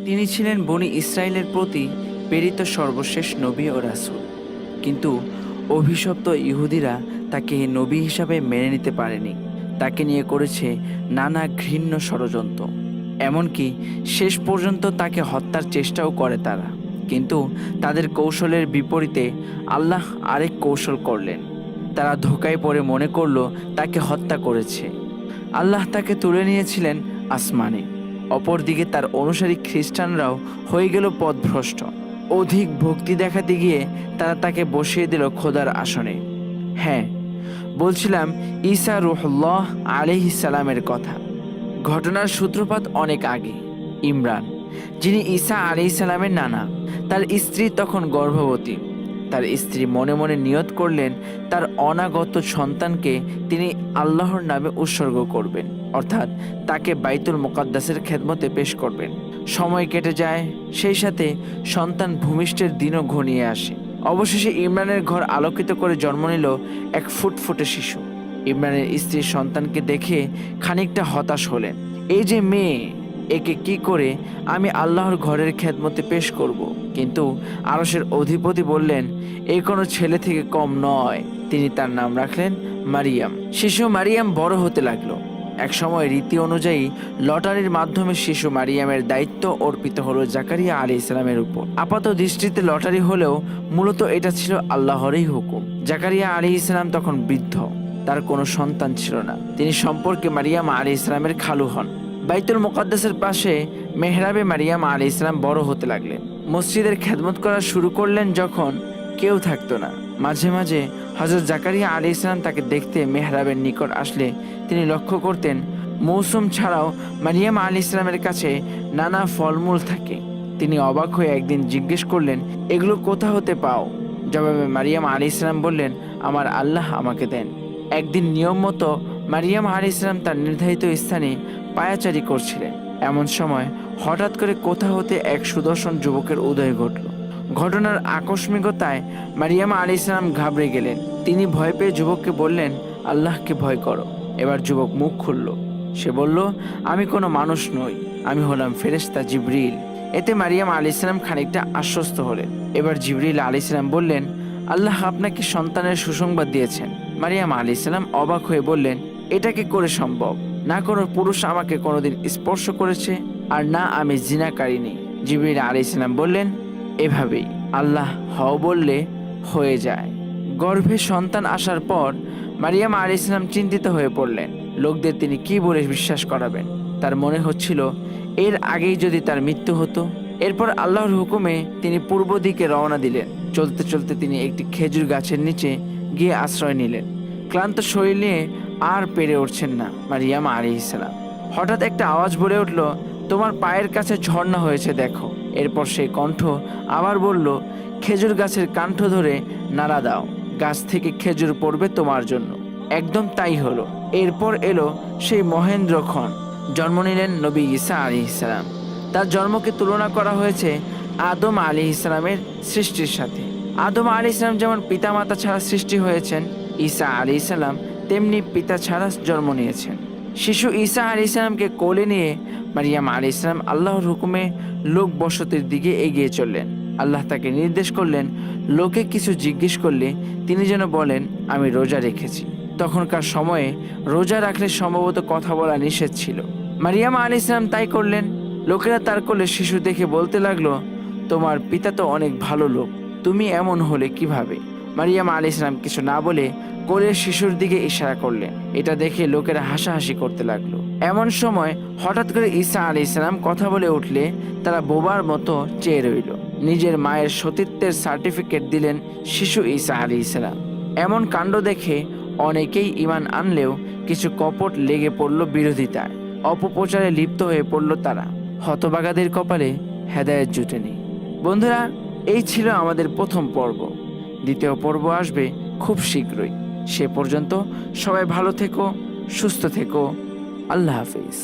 তিনি ছিলেন বনি ইসরায়েলের প্রতি প্রেরিত সর্বশেষ নবী ও রাসূল। কিন্তু অভিশপ্ত ইহুদিরা তাকে নবী হিসাবে মেনে নিতে পারেনি। তাকে নিয়ে করেছে নানা ঘৃণ্য ষড়যন্ত্র, এমনকি শেষ পর্যন্ত তাকে হত্যার চেষ্টাও করে তারা। কিন্তু তাদের কৌশলের বিপরীতে আল্লাহ আরেক কৌশল করলেন। তারা ধোঁকায় পড়ে মনে করল তাকে হত্যা করেছে। আল্লাহ তাকে তুলে নিয়েছিলেন আসমানে। অপরদিকে তার অনুসারী খ্রিস্টানরাও হয়ে গেল পথভ্রষ্ট। অধিক ভক্তি দেখাতে গিয়ে তারা তাকে বসিয়ে দিল খোদার আসনে। হ্যাঁ, বলছিলাম ঈসা রূহুল্লাহ আলাইহিস সালামের কথা। ঘটনার সূত্রপাত অনেক আগে। ইমরান, যিনি ঈসা আলাইহিস সালামের নানা, তার স্ত্রী তখন গর্ভবতী। তার স্ত্রী মনে মনে নিয়ত করলেন তার অনাগত সন্তানকে তিনি আল্লাহর নামে উৎসর্গ করবেন, অর্থাৎ তাকে বাইতুল মুকাদ্দাসের খেদমতে পেশ করবেন। সময় কেটে যায়, সেই সাথে সন্তান ভূমিষ্ঠের দিনও ঘনিয়ে আসে। অবশেষে ইমরানের ঘর আলোকিত করে জন্ম নিল এক ফুটফুটে শিশু। ইমরানের স্ত্রী সন্তানকে দেখে খানিকটা হতাশ হলেন। এই যে মেয়ে, একে কি করে আমি আল্লাহর ঘরের খেদমতে পেশ করব? কিন্তু আরশের অধিপতি বললেন, এই কোনো ছেলে থেকে কম নয়। তিনি তার নাম রাখলেন মারিয়াম। শিশু মারিয়াম বড় হতে লাগলো। এক সময় রীতি অনুযায়ী লটারির মাধ্যমে শিশু মারিয়ামের দায়িত্ব অর্পিত হলো জাকারিয়া আলাইহিস সালামের উপর। আপাত দৃষ্টিতে লটারি হলেও মূলত এটা ছিল আল্লাহরই হুকুম। জাকারিয়া আলাইহিস সালাম তখন বৃদ্ধ, তার কোনো সন্তান ছিল না। তিনি সম্পর্কে মারিয়াম আলাইহিস সালামের খালু হন। বাইতুল মুকাদ্দাসের পাশে মেহরাবে মারিয়াম আলাইহিস সালাম বড় হতে লাগলেন। মসজিদের খেদমত করা শুরু করলেন যখন কেউ থাকতো না। মাঝে মাঝে হযরত জাকারিয়া আলাইহিস সালাম তাকে দেখতে মেহরাবের নিকট আসলে তিনি লক্ষ্য করতেন মৌসুম ছাড়াও মারিয়াম আলাইহিস সালামের কাছে নানা ফলমূল থাকে। তিনি অবাক হয়ে একদিন জিজ্ঞেস করলেন, এগুলো কোথা হতে পাও? জবাবে মারিয়াম আলাইহিস সালাম বললেন, আমার আল্লাহ আমাকে দেন। একদিন নিয়ম মতো মারিয়াম আলাইহিস সালাম তার নির্ধারিত স্থানে পায়াচারি করছিলেন। এমন সময় হঠাৎ করে কোথা হতে এক সুদর্শন যুবকের উদয় ঘটল। ঘটনার আকস্মিকতায় মারিয়াম আলাইহিস সালাম ঘাবড়ে গেলেন। তিনি ভয় পেয়ে যুবককে বললেন, আল্লাহকে ভয় করো। এবার যুবক মুখ খুলল। সে বলল, আমি কোনো মানুষ নই, আমি হলাম ফেরেশতা জিবরিল। এতে মারিয়াম আলাইহিস সালাম খানিকটা আশ্বস্ত হলেন। এবার জিবরিল আলাইহিস সালাম বললেন, আল্লাহ আপনাকে সন্তানের সুসংবাদ দিয়েছেন। মারিয়াম আলাইহিস সালাম অবাক হয়ে বললেন, এটা কি করে সম্ভব? না কোনো পুরুষ আমাকে কোনোদিন স্পর্শ করেছে, আর না আমি জিনাকারিনী। জিবরিল আলাইহিস সালাম বললেন, এভাবেই আল্লাহ হও বললে হয়ে যায়। গর্ভে সন্তান আসার পর মারিয়াম আলাইহিস সালাম চিন্তিত হয়ে পড়লেন। লোকদের তিনি কি বলে বিশ্বাস করাবেন? তার মনে হচ্ছিল এর আগেই যদি তার মৃত্যু হতো। এরপর আল্লাহর হুকুমে তিনি পূর্ব দিকে রওনা দিলেন। চলতে চলতে তিনি একটি খেজুর গাছের নিচে গিয়ে আশ্রয় নিলেন। ক্লান্ত শরীর নিয়ে আর পেরে উঠছেন না মারিয়াম আলাইহিস সালাম। হঠাৎ একটা আওয়াজ বলে উঠল, তোমার পায়ের কাছে ঝর্ণা হয়েছে, দেখো। এরপর সেই কণ্ঠ আবার বলল, খেজুর গাছের কাণ্ঠ ধরে নাড়া দাও, গাছ থেকে খেজুর পড়বে তোমার জন্য। একদম তাই হলো। এরপর এলো সেই মহেন্দ্রক্ষণ। জন্ম নিলেন নবী ঈসা আলাইহিস সালাম। তার জন্মকে তুলনা করা হয়েছে আদম আলাইহিস সালামের সৃষ্টির সাথে। আদম আলাইহিস সালাম যেমন পিতামাতা ছাড়া সৃষ্টি হয়েছেন, ঈসা আলাইহিস সালাম তেমনি পিতা ছাড়া জন্ম নিয়েছেন। শিশু ঈসা আলাইহিস সালামকে কোলে নিয়ে মারিয়াম আলাইহিস সালাম আল্লাহর হুকুমে লোক বসতির দিকে এগিয়ে চললেন। আল্লাহ তাকে নির্দেশ করলেন, লোকে কিছু জিজ্ঞেস করলে তিনি যেন বলেন, আমি রোজা রেখেছি। তখনকার সময়ে রোজা রাখলে সম্ভবত কথা বলা নিষেধ ছিল। মারিয়াম আলাইহিস সালাম তাই করলেন। লোকেরা তার কোলে শিশু দেখে বলতে লাগলো, তোমার পিতা তো অনেক ভালো লোক, তুমি এমন হলে কিভাবে? মারিয়াম আলাইহিস সালাম কিছু না বলে কোলের শিশুর দিকে ইশারা করলেন। এটা দেখে লোকেরা হাসাহাসি করতে লাগলো। এমন সময় হঠাৎ করে ঈসা আলাইহিস সালাম কথা বলে উঠলে তারা বোবার মতো চেয়ে রইল। নিজের মায়ের সতীত্বের সার্টিফিকেট দিলেন শিশু ঈসা আলাইহিস সালাম। এমন কাণ্ড দেখে অনেকেই ঈমান আনলেও কিছু কপট লেগে পড়ল বিরোধিতায়। অপপ্রচারে লিপ্ত হয়ে পড়ল তারা। হতভাগাদের কপালে হেদায়েত জুটেনি। বন্ধুরা, এই ছিল আমাদের প্রথম পর্ব। দ্বিতীয় পর্ব আসবে খুব শীঘ্রই। সে পর্যন্ত সবাই ভালো থেকো, সুস্থ থেকো। আল্লাহ হাফেজ।